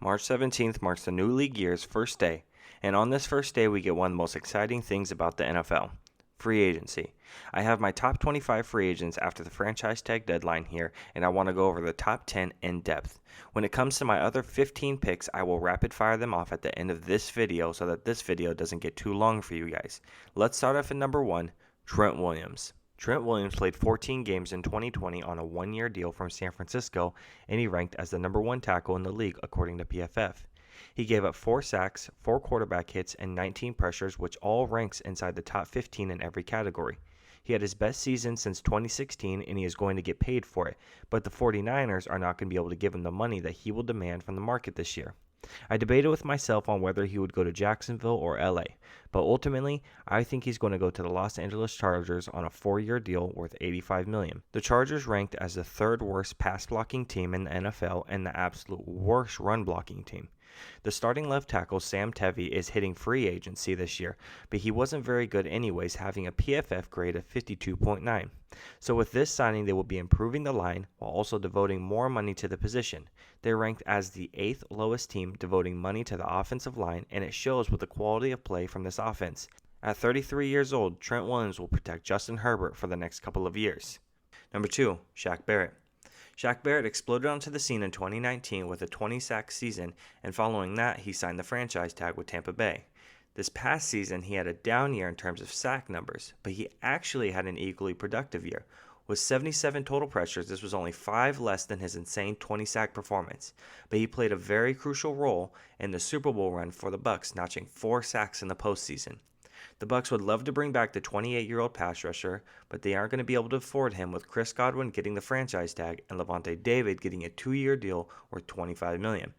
March 17th marks the new league year's first day, and on this first day we get one of the most exciting things about the NFL, free agency. I have my top 25 free agents after the franchise tag deadline here, and I want to go over the top 10 in depth. When it comes to my other 15 picks, I will rapid fire them off at the end of this video so that this video doesn't get too long for you guys. Let's start off at number 1, Trent Williams. Trent Williams played 14 games in 2020 on a one-year deal from San Francisco, and he ranked as the number 1 tackle in the league according to PFF. He gave up 4 sacks, 4 quarterback hits, and 19 pressures, which all ranks inside the top 15 in every category. He had his best season since 2016, and he is going to get paid for it, but the 49ers are not going to be able to give him the money that he will demand from the market this year. I debated with myself on whether he would go to Jacksonville or LA, but ultimately, I think he's going to go to the Los Angeles Chargers on a 4-year deal worth $85 million. The Chargers ranked as the 3rd worst pass blocking team in the NFL and the absolute worst run blocking team. The starting left tackle, Sam Tevi, is hitting free agency this year, but he wasn't very good anyways, having a PFF grade of 52.9. So with this signing, they will be improving the line while also devoting more money to the position. They're ranked as the 8th lowest team, devoting money to the offensive line, and it shows with the quality of play from this offense. At 33 years old, Trent Williams will protect Justin Herbert for the next couple of years. Number 2, Shaq Barrett. Shaq Barrett exploded onto the scene in 2019 with a 20-sack season, and following that, he signed the franchise tag with Tampa Bay. This past season, he had a down year in terms of sack numbers, but he actually had an equally productive year. With 77 total pressures, this was only 5 less than his insane 20-sack performance, but he played a very crucial role in the Super Bowl run for the Bucs, notching 4 sacks in the postseason. The Bucs would love to bring back the 28-year-old pass rusher, but they aren't going to be able to afford him with Chris Godwin getting the franchise tag and Levante David getting a 2-year deal worth $25 million.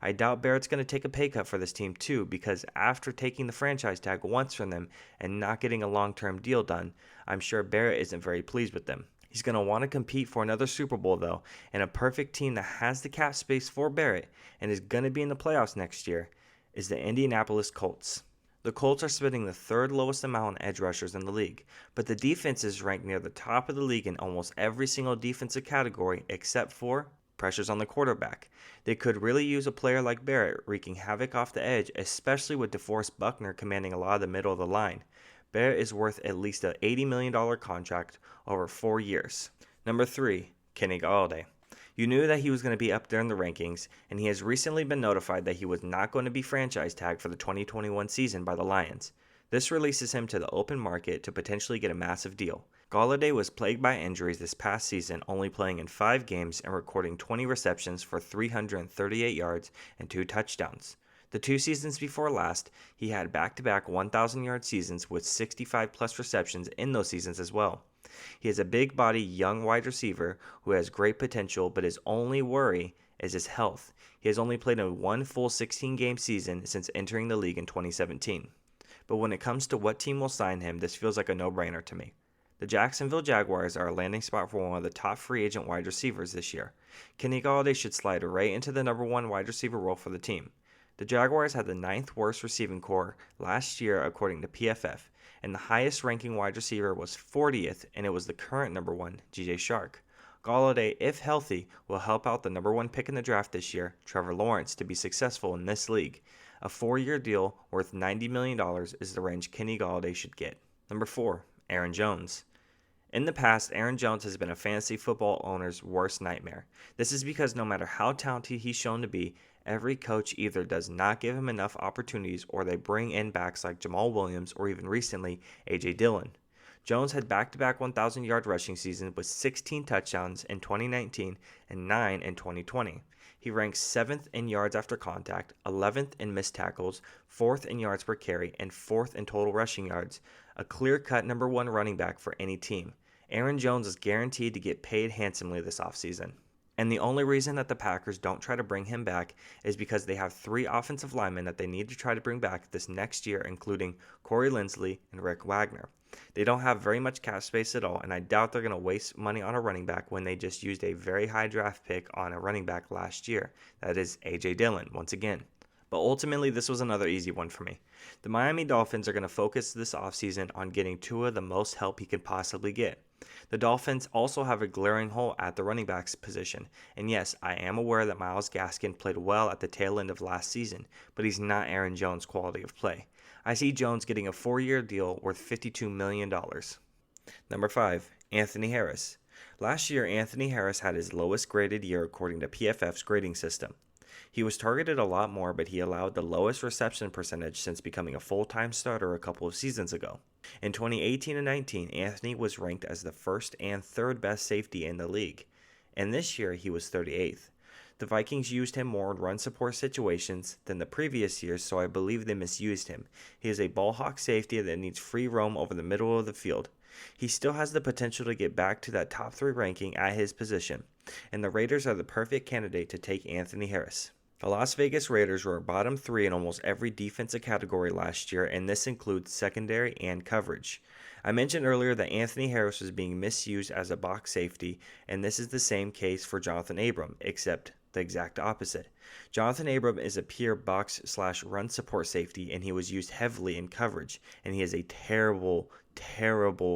I doubt Barrett's going to take a pay cut for this team too, because after taking the franchise tag once from them and not getting a long-term deal done, I'm sure Barrett isn't very pleased with them. He's going to want to compete for another Super Bowl though, and a perfect team that has the cap space for Barrett and is going to be in the playoffs next year is the Indianapolis Colts. The Colts are spending the 3rd lowest amount on edge rushers in the league, but the defense is ranked near the top of the league in almost every single defensive category except for pressures on the quarterback. They could really use a player like Barrett wreaking havoc off the edge, especially with DeForest Buckner commanding a lot of the middle of the line. Barrett is worth at least an $80 million contract over 4 years. Number 3, Kenny Golladay. You knew that he was going to be up there in the rankings, and he has recently been notified that he was not going to be franchise tagged for the 2021 season by the Lions. This releases him to the open market to potentially get a massive deal. Golladay was plagued by injuries this past season, only playing in 5 games and recording 20 receptions for 338 yards and 2 touchdowns. The 2 seasons before last, he had back-to-back 1,000-yard seasons with 65-plus receptions in those seasons as well. He is a big-body young wide receiver who has great potential, but his only worry is his health. He has only played in 1 full 16-game season since entering the league in 2017. But when it comes to what team will sign him, this feels like a no-brainer to me. The Jacksonville Jaguars are a landing spot for one of the top free agent wide receivers this year. Kenny Golladay should slide right into the number 1 wide receiver role for the team. The Jaguars had the 9th worst receiving core last year according to PFF, and the highest ranking wide receiver was 40th, and it was the current number 1, G.J. Shark. Golladay, if healthy, will help out the number 1 pick in the draft this year, Trevor Lawrence, to be successful in this league. A 4-year deal worth $90 million is the range Kenny Golladay should get. Number 4, Aaron Jones. In the past, Aaron Jones has been a fantasy football owner's worst nightmare. This is because no matter how talented he's shown to be, every coach either does not give him enough opportunities or they bring in backs like Jamal Williams or even recently A.J. Dillon. Jones had back-to-back 1,000-yard rushing seasons with 16 touchdowns in 2019 and 9 in 2020. He ranks 7th in yards after contact, 11th in missed tackles, 4th in yards per carry, and 4th in total rushing yards, a clear-cut number 1 running back for any team. Aaron Jones is guaranteed to get paid handsomely this offseason. And the only reason that the Packers don't try to bring him back is because they have 3 offensive linemen that they need to try to bring back this next year, including Corey Linsley and Rick Wagner. They don't have very much cap space at all, and I doubt they're going to waste money on a running back when they just used a very high draft pick on a running back last year. That is A.J. Dillon, once again. But ultimately, this was another easy one for me. The Miami Dolphins are going to focus this offseason on getting Tua the most help he can possibly get. The Dolphins also have a glaring hole at the running backs position, and yes, I am aware that Myles Gaskin played well at the tail end of last season, but he's not Aaron Jones' quality of play. I see Jones getting a 4-year deal worth $52 million. Number 5, Anthony Harris. Last year, Anthony Harris had his lowest graded year according to PFF's grading system. He was targeted a lot more, but he allowed the lowest reception percentage since becoming a full-time starter a couple of seasons ago. In 2018 and 19, Anthony was ranked as the first and third best safety in the league, and this year he was 38th. The Vikings used him more in run support situations than the previous years, so I believe they misused him. He is a ball hawk safety that needs free roam over the middle of the field. He still has the potential to get back to that top 3 ranking at his position, and the Raiders are the perfect candidate to take Anthony Harris. The Las Vegas Raiders were bottom 3 in almost every defensive category last year, and this includes secondary and coverage. I mentioned earlier that Anthony Harris was being misused as a box safety, and this is the same case for Jonathan Abram, except the exact opposite. Jonathan Abram is a pure box/run support safety, and he was used heavily in coverage, and he is a terrible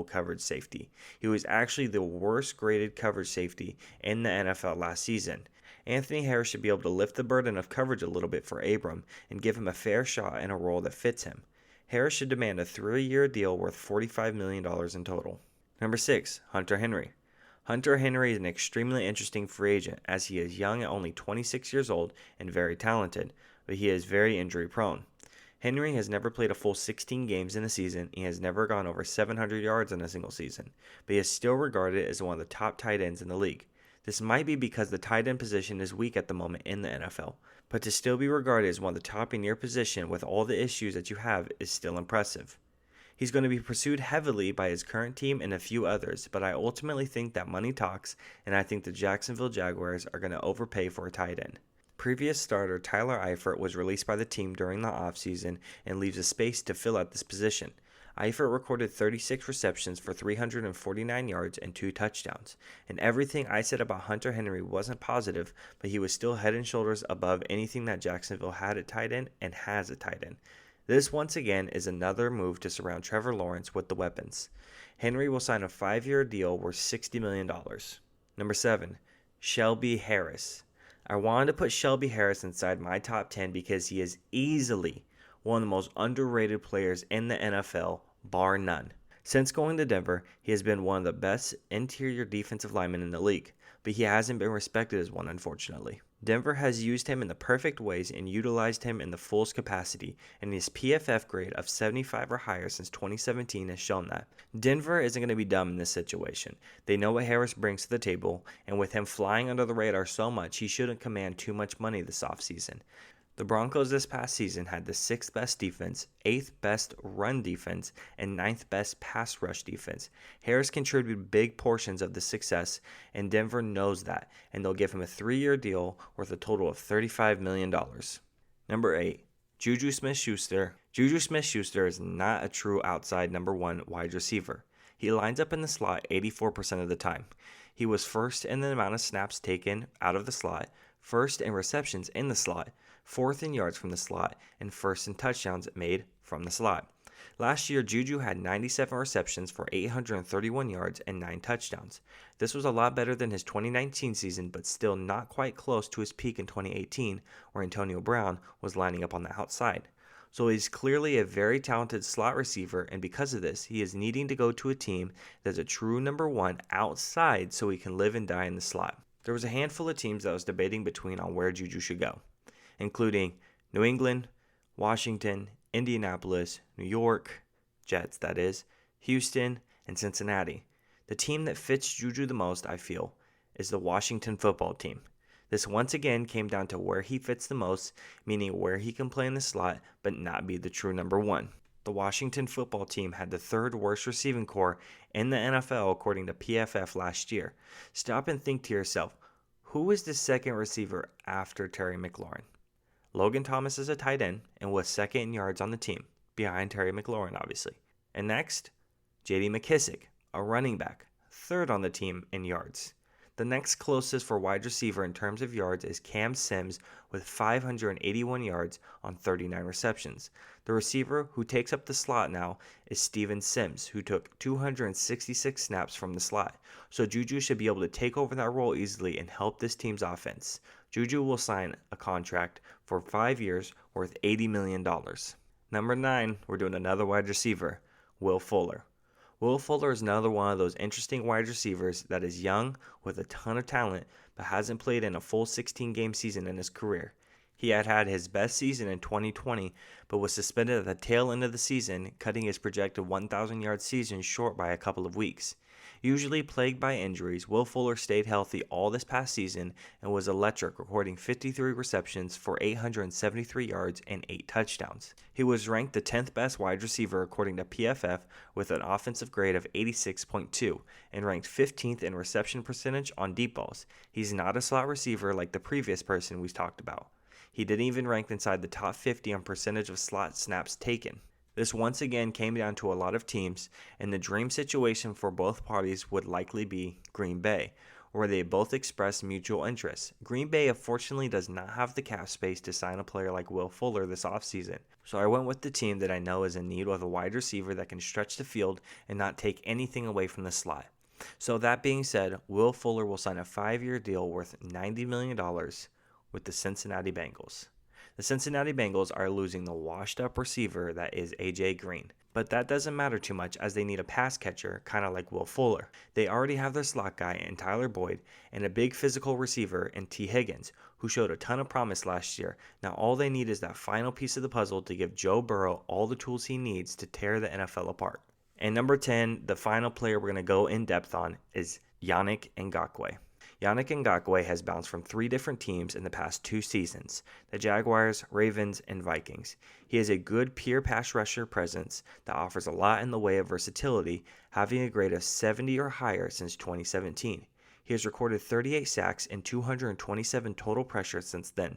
coverage safety. He was actually the worst graded coverage safety in the NFL last season. Anthony Harris should be able to lift the burden of coverage a little bit for Abram and give him a fair shot in a role that fits him. Harris should demand a 3-year deal worth $45 million in total. Number 6, Hunter Henry. Hunter Henry is an extremely interesting free agent as he is young at only 26 years old and very talented, but he is very injury prone. Henry has never played a full 16 games in a season. He has never gone over 700 yards in a single season, but he is still regarded as one of the top tight ends in the league. This might be because the tight end position is weak at the moment in the NFL, but to still be regarded as one of the top in your position with all the issues that you have is still impressive. He's going to be pursued heavily by his current team and a few others, but I ultimately think that money talks, and I think the Jacksonville Jaguars are going to overpay for a tight end. Previous starter Tyler Eifert was released by the team during the offseason and leaves a space to fill out this position. Eifert recorded 36 receptions for 349 yards and 2 touchdowns, and everything I said about Hunter Henry wasn't positive, but he was still head and shoulders above anything that Jacksonville had at tight end and has at tight end. This once again is another move to surround Trevor Lawrence with the weapons. Henry will sign a 5-year deal worth $60 million. Number 7, Shelby Harris. I wanted to put Shelby Harris inside my top 10 because he is easily one of the most underrated players in the NFL, bar none. Since going to Denver, he has been one of the best interior defensive linemen in the league, but he hasn't been respected as one, unfortunately. Denver has used him in the perfect ways and utilized him in the fullest capacity, and his PFF grade of 75 or higher since 2017 has shown that. Denver isn't going to be dumb in this situation. They know what Harris brings to the table, and with him flying under the radar so much, he shouldn't command too much money this offseason. The Broncos this past season had the 6th best defense, 8th best run defense, and 9th best pass rush defense. Harris contributed big portions of the success, and Denver knows that, and they'll give him a 3-year deal worth a total of $35 million. Number 8, Juju SmithSchuster. Juju SmithSchuster is not a true outside number 1 wide receiver. He lines up in the slot 84% of the time. He was first in the amount of snaps taken out of the slot, first in receptions in the slot, 4th in yards from the slot, and 1st in touchdowns made from the slot. Last year, Juju had 97 receptions for 831 yards and 9 touchdowns. This was a lot better than his 2019 season, but still not quite close to his peak in 2018, where Antonio Brown was lining up on the outside. So he's clearly a very talented slot receiver, and because of this, he is needing to go to a team that's a true number 1 outside so he can live and die in the slot. There was a handful of teams that was debating between on where Juju should go, including New England, Washington, Indianapolis, New York, Jets that is, Houston, and Cincinnati. The team that fits Juju the most, I feel, is the Washington football team. This once again came down to where he fits the most, meaning where he can play in the slot but not be the true number 1. The Washington football team had the 3rd worst receiving core in the NFL according to PFF last year. Stop and think to yourself, who is the second receiver after Terry McLaurin? Logan Thomas is a tight end and was 2nd in yards on the team, behind Terry McLaurin obviously. And next, J.D. McKissick, a running back, 3rd on the team in yards. The next closest for wide receiver in terms of yards is Cam Sims with 581 yards on 39 receptions. The receiver who takes up the slot now is Steven Sims, who took 266 snaps from the slot. So Juju should be able to take over that role easily and help this team's offense. Juju will sign a contract for 5 years worth $80 million. Number 9, we're doing another wide receiver, Will Fuller. Will Fuller is another one of those interesting wide receivers that is young with a ton of talent but hasn't played in a full 16-game season in his career. He had his best season in 2020 but was suspended at the tail end of the season, cutting his projected 1,000-yard season short by a couple of weeks. Usually plagued by injuries, Will Fuller stayed healthy all this past season and was electric, recording 53 receptions for 873 yards and 8 touchdowns. He was ranked the 10th best wide receiver according to PFF with an offensive grade of 86.2 and ranked 15th in reception percentage on deep balls. He's not a slot receiver like the previous person we talked about. He didn't even rank inside the top 50 on percentage of slot snaps taken. This once again came down to a lot of teams, and the dream situation for both parties would likely be Green Bay, where they both expressed mutual interest. Green Bay unfortunately does not have the cap space to sign a player like Will Fuller this offseason, so I went with the team that I know is in need of a wide receiver that can stretch the field and not take anything away from the slot. So that being said, Will Fuller will sign a 5-year deal worth $90 million with the Cincinnati Bengals. The Cincinnati Bengals are losing the washed-up receiver that is A.J. Green, but that doesn't matter too much as they need a pass catcher, kind of like Will Fuller. They already have their slot guy in Tyler Boyd and a big physical receiver in T. Higgins, who showed a ton of promise last year. Now all they need is that final piece of the puzzle to give Joe Burrow all the tools he needs to tear the NFL apart. And number 10, the final player we're going to go in depth on is Yannick Ngakoue. Yannick Ngakoue has bounced from 3 different teams in the past 2 seasons, the Jaguars, Ravens, and Vikings. He has a good pure pass rusher presence that offers a lot in the way of versatility, having a grade of 70 or higher since 2017. He has recorded 38 sacks and 227 total pressures since then.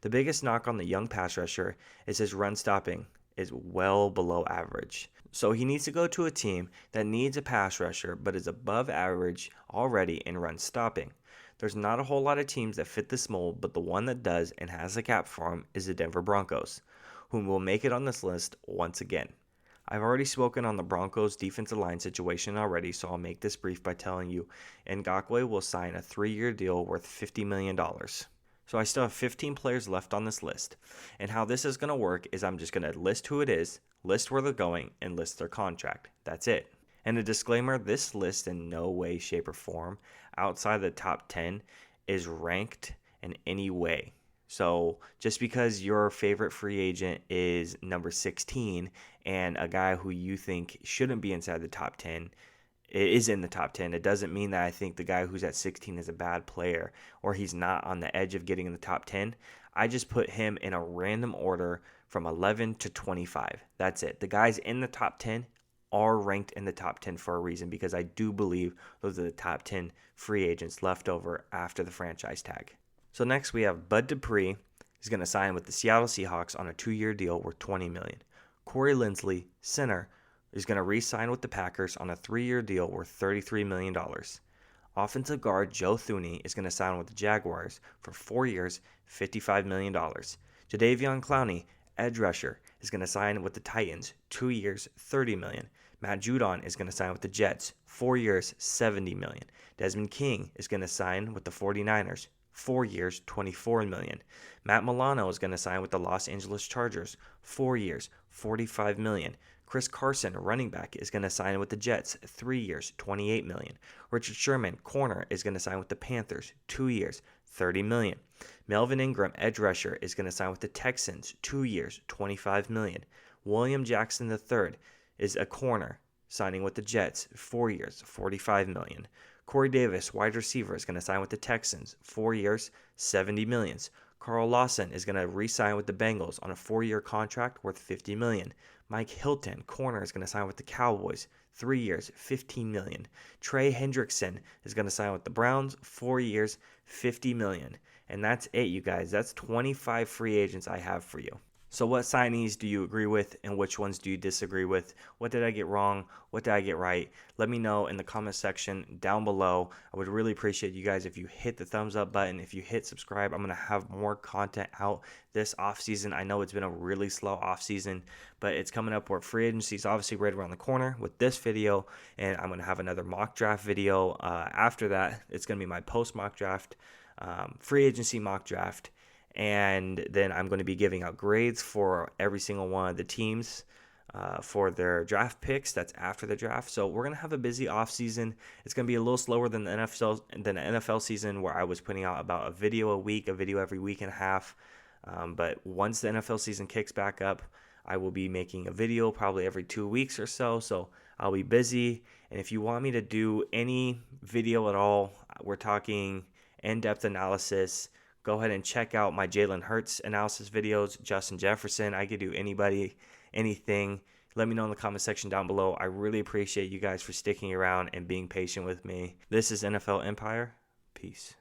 The biggest knock on the young pass rusher is his run stopping is well below average. So he needs to go to a team that needs a pass rusher but is above average already in run stopping. There's not a whole lot of teams that fit this mold, but the one that does and has a cap for him is the Denver Broncos, whom will make it on this list once again. I've already spoken on the Broncos defensive line situation already, so I'll make this brief by telling you Ngakoue will sign a 3-year deal worth $50 million. So I still have 15 players left on this list, and how this is going to work is I'm just going to list who it is, list where they're going, and list their contract. That's it. And a disclaimer, this list in no way, shape, or form outside the top 10 is ranked in any way. So just because your favorite free agent is number 16 and a guy who you think shouldn't be inside the top 10 is in the top 10, it doesn't mean that I think the guy who's at 16 is a bad player or he's not on the edge of getting in the top 10. I just put him in a random order from 11 to 25. That's it. The guys in the top 10 are ranked in the top 10 for a reason, because I do believe those are the top 10 free agents left over after the franchise tag. So next we have Bud Dupree. He's going to sign with the Seattle Seahawks on a 2-year deal worth $20 million. Corey Linsley, center, is going to re-sign with the Packers on a 3-year deal worth $33 million. Offensive guard Joe Thuney is going to sign with the Jaguars for 4 years, $55 million. Jadeveon Clowney, edge rusher, is going to sign with the Titans, 2 years, $30 million. Matt Judon is going to sign with the Jets, 4 years, $70 million. Desmond King is going to sign with the 49ers, 4 years, $24 million. Matt Milano is going to sign with the Los Angeles Chargers, 4 years, $45 million. Chris Carson, running back, is going to sign with the Jets, 3 years, $28 million. Richard Sherman, corner, is going to sign with the Panthers, 2 years, $30 million. Melvin Ingram, edge rusher, is going to sign with the Texans, 2 years, $25 million. William Jackson III is a corner, signing with the Jets, 4 years, $45 million. Corey Davis, wide receiver, is going to sign with the Texans, 4 years, $70 million. Carl Lawson is going to re-sign with the Bengals on a 4-year contract worth $50 million. Mike Hilton, corner, is going to sign with the Cowboys, 3 years, $15 million. Trey Hendrickson is going to sign with the Browns, 4 years, $50 million. And that's it, you guys. That's 25 free agents I have for you. So what signings do you agree with and which ones do you disagree with? What did I get wrong? What did I get right? Let me know in the comment section down below. I would really appreciate you guys if you hit the thumbs up button. If you hit subscribe, I'm going to have more content out this offseason. I know it's been a really slow offseason, but it's coming up where free agency is obviously right around the corner with this video, and I'm going to have another mock draft video. After that, it's going to be my post mock draft, free agency mock draft. And then I'm going to be giving out grades for every single one of the teams for their draft picks. That's after the draft. So we're going to have a busy offseason. It's going to be a little slower than the NFL season, where I was putting out about a video a week, a video every week and a half. But once the NFL season kicks back up, I will be making a video probably every 2 weeks or so. So I'll be busy. And if you want me to do any video at all, we're talking in-depth analysis, go ahead and check out my Jalen Hurts analysis videos, Justin Jefferson. I could do anybody, anything. Let me know in the comment section down below. I really appreciate you guys for sticking around and being patient with me. This is NFL Empire. Peace.